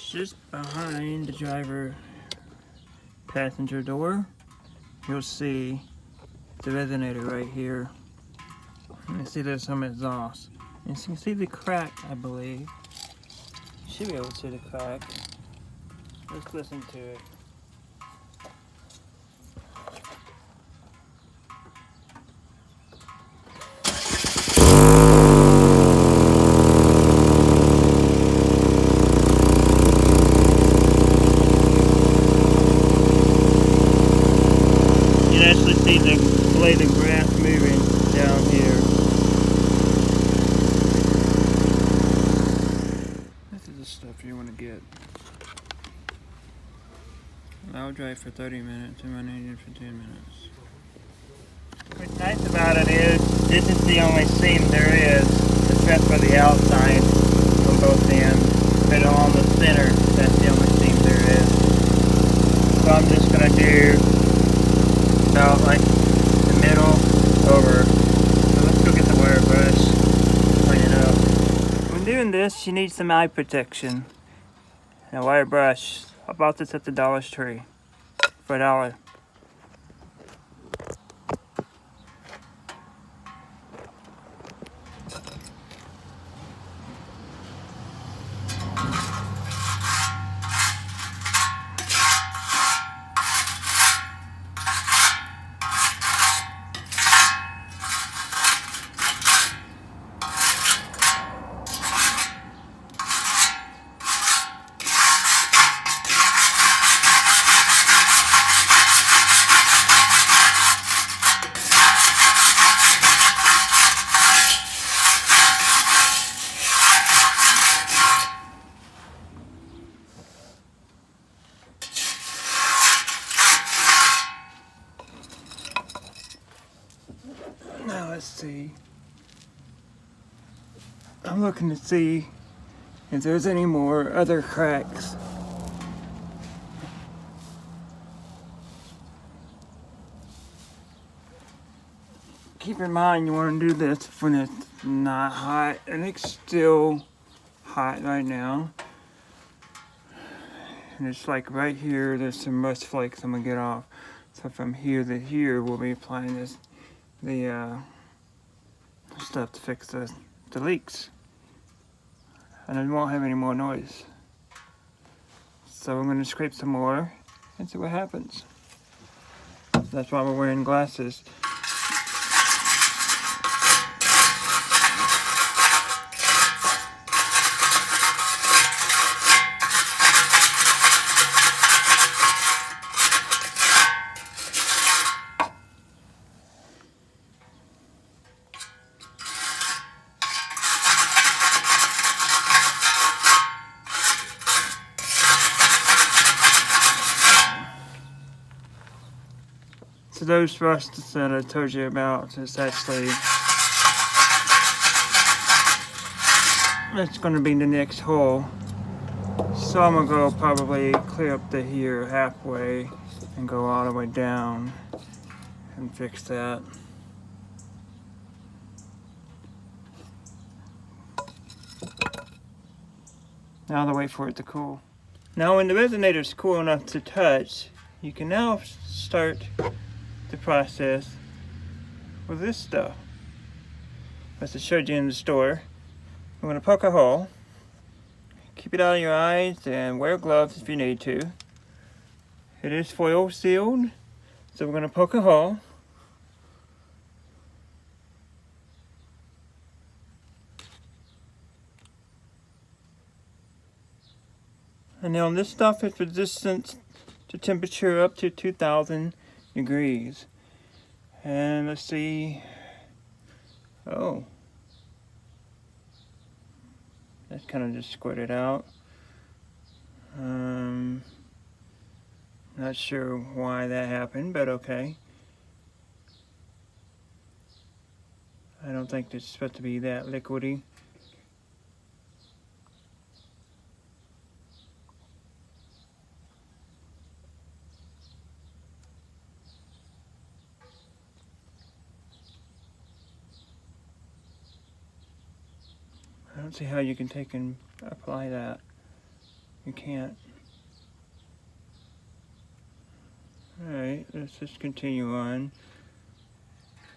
Just behind the driver passenger door, you'll see the resonator right here. You see there's some exhaust. And you can see the crack, I believe. You should be able to see the crack. Let's listen to it. You can actually see the blade of grass moving down here. This is the stuff you want to get. I'll drive for 30 minutes and run engine for 10 minutes. What's nice about it is, this is the only seam there is, except for the outside on both ends. But along the center, that's the only seam there is. So I'm just going to do about like the middle over. So let's go get the wire brush, clean it up. When doing this, you need some eye protection. And a wire brush. I bought this at the Dollar Tree for $1. Now let's see. I'm looking to see if there's any more other cracks. Keep in mind you want to do this when it's not hot, and it's still hot right now. And it's like right here, there's some rust flakes I'm gonna get off. So from here to here, we'll be applying the stuff to fix the leaks. And it won't have any more noise. So I'm gonna scrape some more and see what happens. That's why we're wearing glasses. So those rusts that I told you about, it's actually, that's going to be the next hole. So I'm going to go probably clear up to here halfway and go all the way down and fix that. Now I'll wait for it to cool. Now when the resonator is cool enough to touch, you can now start the process with this stuff. As I showed you in the store, I'm going to poke a hole. Keep it out of your eyes and wear gloves if you need to. It is foil sealed, so we're going to poke a hole. And now this stuff is resistant to temperature up to 2000 degrees. And let's see. Oh, that kind of just squirted out. Not sure why that happened, but okay. I don't think it's supposed to be that liquidy. I don't see how you can take and apply that. You can't. Alright, let's just continue on.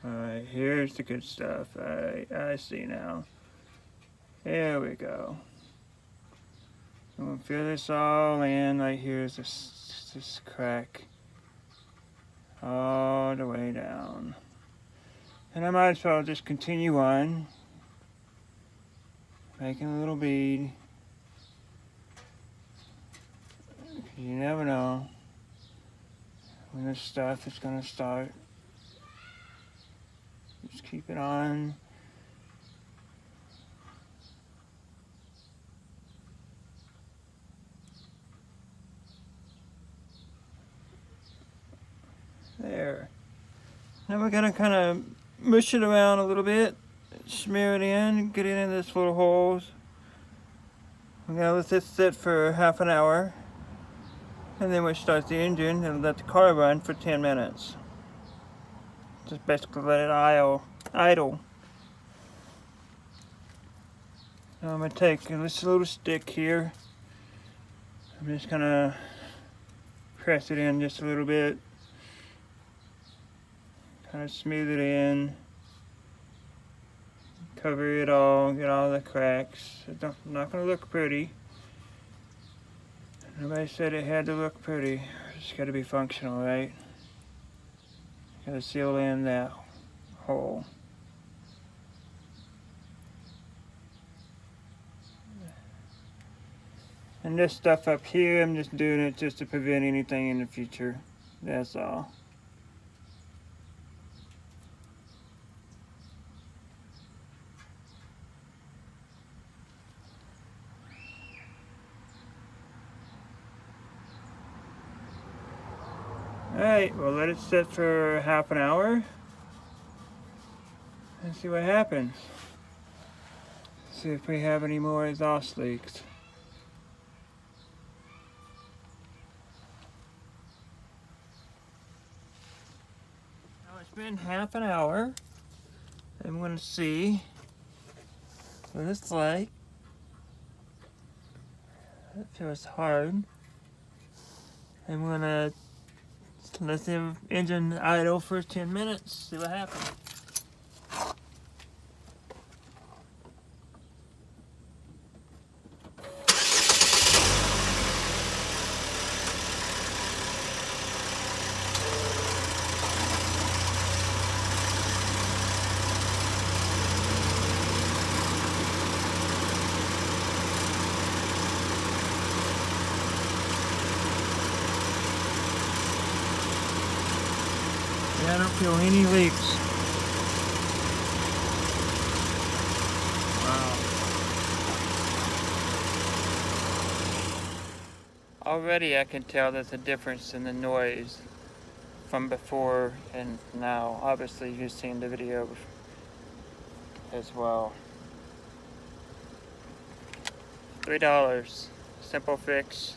Alright, here's the good stuff. I see now. There we go. I'm gonna fill this all in. Right here's this crack all the way down. And I might as well just continue on, making a little bead. You never know when this stuff is gonna start. Just keep it on. There. Now we're gonna kind of mush it around a little bit, smear it in, get it in this little holes. We're gonna let this sit for half an hour, and then we'll start the engine and let the car run for 10 minutes. Just basically let it idle. Now I'm gonna take this little stick here. I'm just gonna press it in just a little bit. Kind of smooth it in, cover it all, get all the cracks. It's not going to look pretty. Nobody said it had to look pretty. It's got to be functional, right? Got to seal in that hole. And this stuff up here, I'm just doing it just to prevent anything in the future. That's all. Alright, we'll let it sit for half an hour and see what happens. See if we have any more exhaust leaks. Now it's been half an hour. I'm going to see what it's like. It feels hard. I'm going to let the engine idle for 10 minutes, see what happens. I don't feel any leaks. Wow. Already I can tell there's a difference in the noise from before and now. Obviously you've seen the video as well. $3. Simple fix.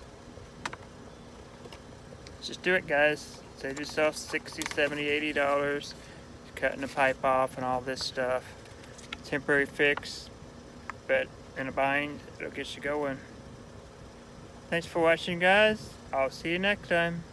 Just do it, guys. Save yourself $60, $70, $80 cutting the pipe off and all this stuff. Temporary fix, but in a bind, it'll get you going. Thanks for watching, guys. I'll see you next time.